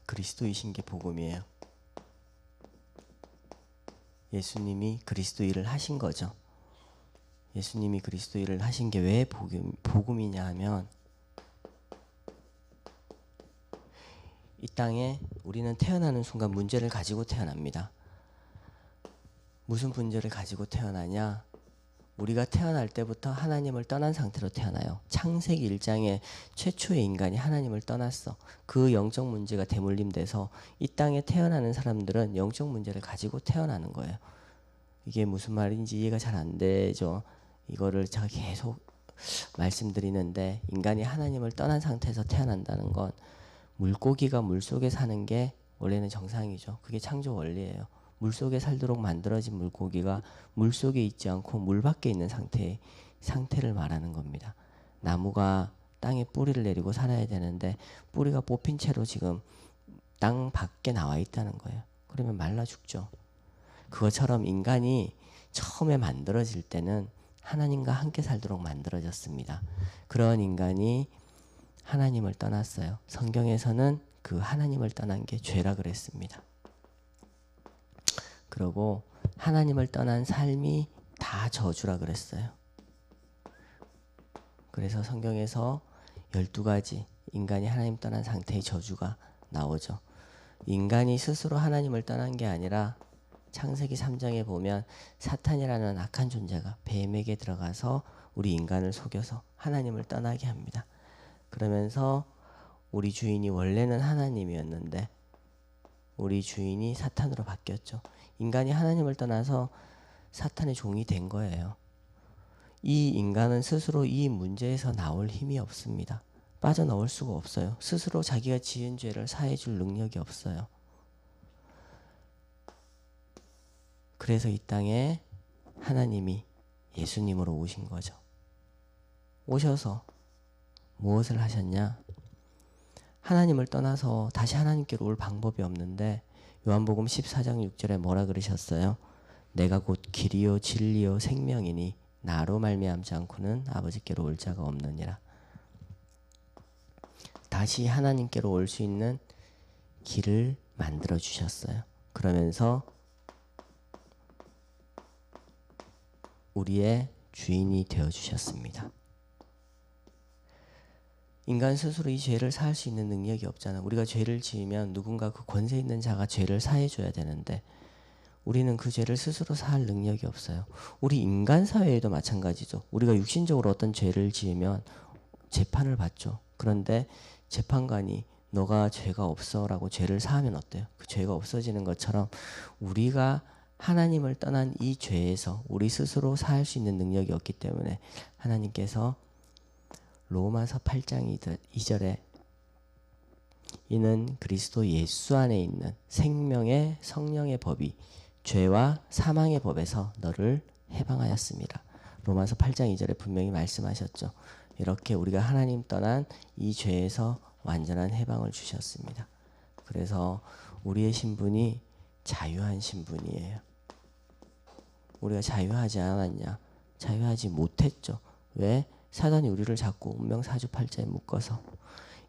그리스도이신 게 복음이에요. 예수님이 그리스도 일을 하신 거죠. 예수님이 그리스도 일을 하신 게 왜 복음이냐 하면, 이 땅에 우리는 태어나는 순간 문제를 가지고 태어납니다. 무슨 문제를 가지고 태어나냐? 우리가 태어날 때부터 하나님을 떠난 상태로 태어나요. 창세기 1장에 최초의 인간이 하나님을 떠났어. 그 영적 문제가 대물림돼서 이 땅에 태어나는 사람들은 영적 문제를 가지고 태어나는 거예요. 이게 무슨 말인지 이해가 잘 안 되죠. 이거를 제가 계속 말씀드리는데, 인간이 하나님을 떠난 상태에서 태어난다는 건 물고기가 물속에 사는 게 원래는 정상이죠. 그게 창조 원리예요. 물속에 살도록 만들어진 물고기가 물속에 있지 않고 물 밖에 있는 상태를 말하는 겁니다. 나무가 땅에 뿌리를 내리고 살아야 되는데 뿌리가 뽑힌 채로 지금 땅 밖에 나와 있다는 거예요. 그러면 말라 죽죠. 그것처럼 인간이 처음에 만들어질 때는 하나님과 함께 살도록 만들어졌습니다. 그런 인간이 하나님을 떠났어요. 성경에서는 그 하나님을 떠난 게 죄라 그랬습니다. 그리고 하나님을 떠난 삶이 다 저주라 그랬어요. 그래서 성경에서 12가지 인간이 하나님 떠난 상태의 저주가 나오죠. 인간이 스스로 하나님을 떠난 게 아니라 창세기 3장에 보면 사탄이라는 악한 존재가 뱀에게 들어가서 우리 인간을 속여서 하나님을 떠나게 합니다. 그러면서 우리 주인이 원래는 하나님이었는데 우리 주인이 사탄으로 바뀌었죠. 인간이 하나님을 떠나서 사탄의 종이 된 거예요. 이 인간은 스스로 이 문제에서 나올 힘이 없습니다. 빠져나올 수가 없어요. 스스로 자기가 지은 죄를 사해줄 능력이 없어요. 그래서 이 땅에 하나님이 예수님으로 오신 거죠. 오셔서 무엇을 하셨냐? 하나님을 떠나서 다시 하나님께로 올 방법이 없는데 요한복음 14장 6절에 뭐라 그러셨어요? 내가 곧 길이요 진리요 생명이니 나로 말미암지 않고는 아버지께로 올 자가 없느니라. 다시 하나님께로 올 수 있는 길을 만들어 주셨어요. 그러면서 우리의 주인이 되어 주셨습니다. 인간 스스로 이 죄를 사할 수 있는 능력이 없잖아. 우리가 죄를 지으면 누군가 그 권세 있는 자가 죄를 사해줘야 되는데 우리는 그 죄를 스스로 사할 능력이 없어요. 우리 인간 사회에도 마찬가지죠. 우리가 육신적으로 어떤 죄를 지으면 재판을 받죠. 그런데 재판관이 너가 죄가 없어 라고 죄를 사하면 어때요? 그 죄가 없어지는 것처럼 우리가 하나님을 떠난 이 죄에서 우리 스스로 사할 수 있는 능력이 없기 때문에 하나님께서 로마서 8장 2절에 이는 그리스도 예수 안에 있는 생명의 성령의 법이 죄와 사망의 법에서 너를 해방하였습니다. 로마서 8장 2절에 분명히 말씀하셨죠. 이렇게 우리가 하나님 떠난 이 죄에서 완전한 해방을 주셨습니다. 그래서 우리의 신분이 자유한 신분이에요. 우리가 자유하지 않았냐? 자유하지 못했죠. 왜? 사단이 우리를 자꾸 운명사주팔자에 묶어서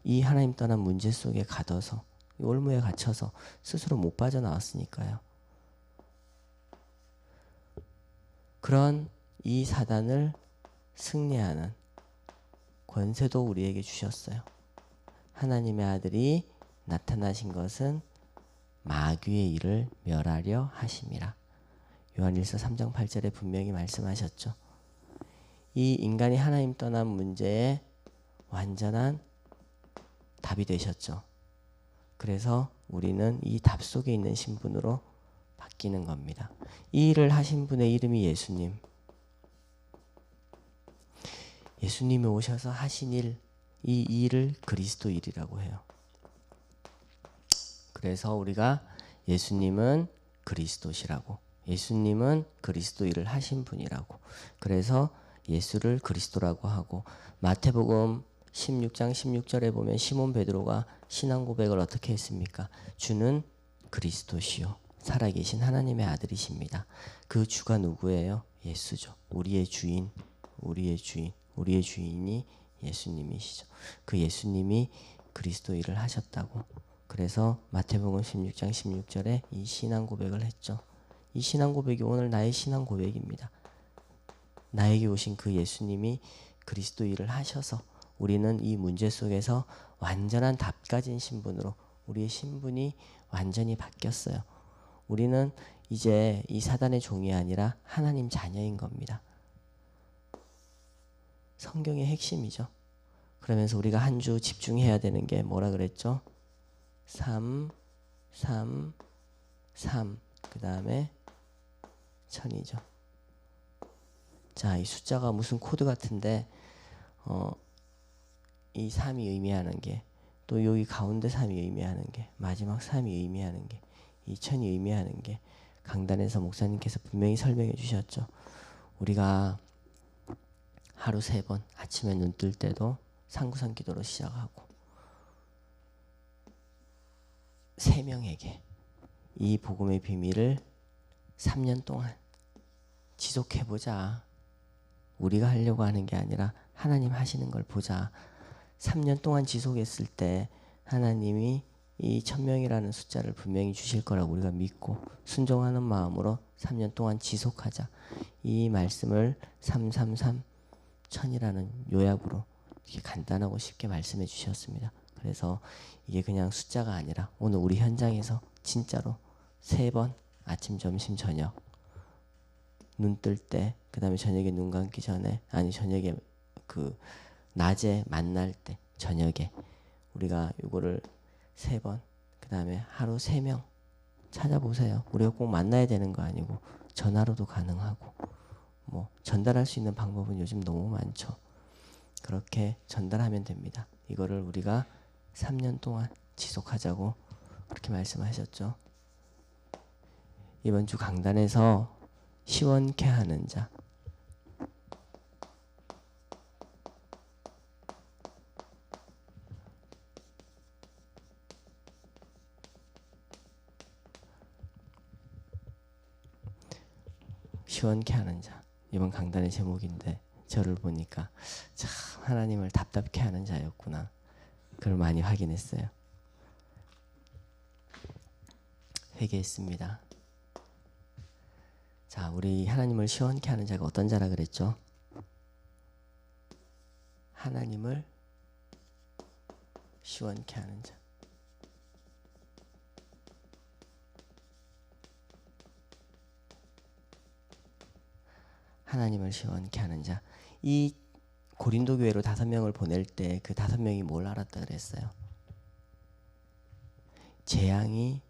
이 하나님 떠난 문제 속에 가둬서 올무에 갇혀서 스스로 못 빠져나왔으니까요. 그런 이 사단을 승리하는 권세도 우리에게 주셨어요. 하나님의 아들이 나타나신 것은 마귀의 일을 멸하려 하심이라. 요한일서 3장 8절에 분명히 말씀하셨죠. 이 인간이 하나님 떠난 문제에 완전한 답이 되셨죠. 그래서 우리는 이 답 속에 있는 신분으로 바뀌는 겁니다. 이 일을 하신 분의 이름이 예수님. 예수님이 오셔서 하신 일, 이 일을 그리스도 일이라고 해요. 그래서 우리가 예수님은 그리스도시라고, 예수님은 그리스도 일을 하신 분이라고, 그래서 예수를 그리스도라고 하고, 마태복음 16장 16절에 보면 시몬 베드로가 신앙 고백을 어떻게 했습니까? 주는 그리스도시요 살아계신 하나님의 아들이십니다. 그 주가 누구예요? 예수죠. 우리의 주인, 우리의 주인이 예수님이시죠. 그 예수님이 그리스도 일을 하셨다고. 그래서 마태복음 16장 16절에 이 신앙 고백을 했죠. 이 신앙 고백이 오늘 나의 신앙 고백입니다. 나에게 오신 그 예수님이 그리스도 일을 하셔서 우리는 이 문제 속에서 완전한 답 가진 신분으로 우리의 신분이 완전히 바뀌었어요. 우리는 이제 이 사단의 종이 아니라 하나님 자녀인 겁니다. 성경의 핵심이죠. 그러면서 우리가 한 주 집중해야 되는 게 뭐라 그랬죠? 3, 3, 3, 그 다음에 1000이죠. 자, 이 숫자가 무슨 코드 같은데 이 3이 의미하는 게, 또 여기 가운데 3이 의미하는 게, 마지막 3이 의미하는 게, 2000이 의미하는 게 강단에서 목사님께서 분명히 설명해 주셨죠. 우리가 하루 3번 아침에 눈 뜰 때도 상구선 기도로 시작하고 3명에게 이 복음의 비밀을 3년 동안 지속해보자. 우리가 하려고 하는 게 아니라 하나님 하시는 걸 보자. 3년 동안 지속했을 때 하나님이 이 1000명이라는 숫자를 분명히 주실 거라고 우리가 믿고 순종하는 마음으로 3년 동안 지속하자. 이 말씀을 333 1000이라는 요약으로 이렇게 간단하고 쉽게 말씀해 주셨습니다. 그래서 이게 그냥 숫자가 아니라 오늘 우리 현장에서 진짜로 3번 아침, 점심, 저녁 눈 뜰 때, 그 다음에 저녁에 눈 감기 전에, 아니 저녁에 그 낮에 만날 때, 저녁에 우리가 이거를 3번, 그 다음에 하루 3명 찾아보세요. 우리가 꼭 만나야 되는 거 아니고 전화로도 가능하고 뭐 전달할 수 있는 방법은 요즘 너무 많죠. 그렇게 전달하면 됩니다. 이거를 우리가 3년 동안 지속하자고 그렇게 말씀하셨죠. 이번 주 강단에서 시원케 하는 자, 시원케 하는 자, 이번 강단의 제목인데 저를 보니까 참 하나님을 답답케 하는 자였구나, 그걸 많이 확인했어요. 회개했습니다. 자, 우리 하나님을 시원케 하는 자가 어떤 자라 그랬죠? 하나님을 시원케 하는 자. 하나님을 시원케 하는 자. 이 고린도 교회로 5명을 보낼 때 그 5명이 뭘 알았다 그랬어요? 재앙이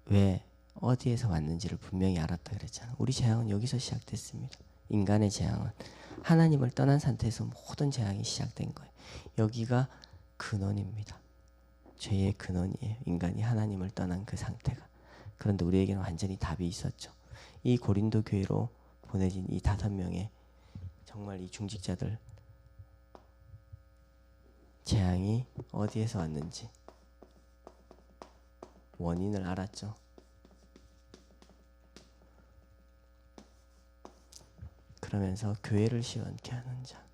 왜 어디에서 왔는지를 분명히 알았다 그랬잖아. 우리 재앙은 여기서 시작됐습니다. 인간의 재앙은 하나님을 떠난 상태에서 모든 재앙이 시작된 거예요. 여기가 근원입니다. 죄의 근원이에요. 인간이 하나님을 떠난 그 상태가. 그런데 우리에게는 완전히 답이 있었죠. 이 고린도 교회로 보내진 이 5명의 정말 이 중직자들, 재앙이 어디에서 왔는지 원인을 알았죠. 그러면서 교회를 시원케 하는 자.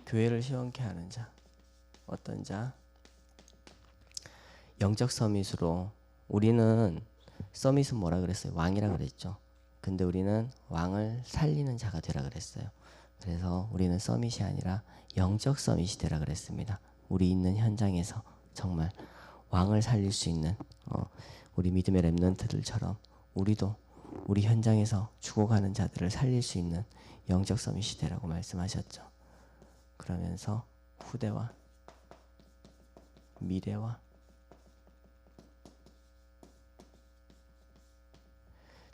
교회를 시원케 하는 자. 어떤 자? 영적 서밋으로. 우리는 서밋은 뭐라 그랬어요? 왕이라 그랬죠. 근데 우리는 왕을 살리는 자가 되라 그랬어요. 그래서 우리는 서밋이 아니라 영적 서밋이 되라 그랬습니다. 우리 있는 현장에서 정말 왕을 살릴 수 있는 우리 믿음의 렘넌트들처럼 우리도 우리 현장에서 죽어가는 자들을 살릴 수 있는 영적 서밋이 되라고 말씀하셨죠. 그러면서 후대와 미래와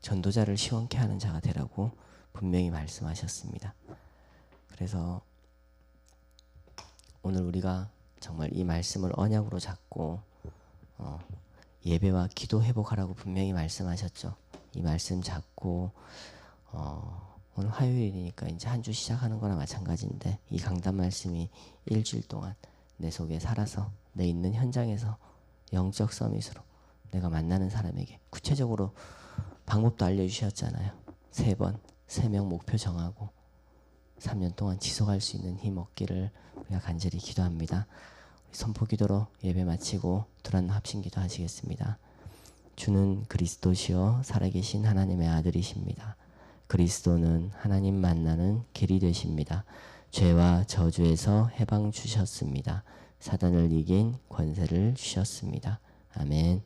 전도자를 시원케 하는 자가 되라고 분명히 말씀하셨습니다. 그래서 오늘 우리가 정말 이 말씀을 언약으로 잡고 예배와 기도 회복하라고 분명히 말씀하셨죠. 이 말씀 잡고 오늘 화요일이니까 이제 한 주 시작하는 거나 마찬가지인데 이 강단 말씀이 일주일 동안 내 속에 살아서 내 있는 현장에서 영적 서밋으로 내가 만나는 사람에게 구체적으로 방법도 알려주셨잖아요. 3번 3명 목표 정하고 3년 동안 지속할 수 있는 힘 얻기를 우리가 간절히 기도합니다. 선포기도로 예배 마치고 두란 합심기도 하시겠습니다. 주는 그리스도시요 살아계신 하나님의 아들이십니다. 그리스도는 하나님 만나는 길이 되십니다. 죄와 저주에서 해방 주셨습니다. 사단을 이긴 권세를 주셨습니다. 아멘.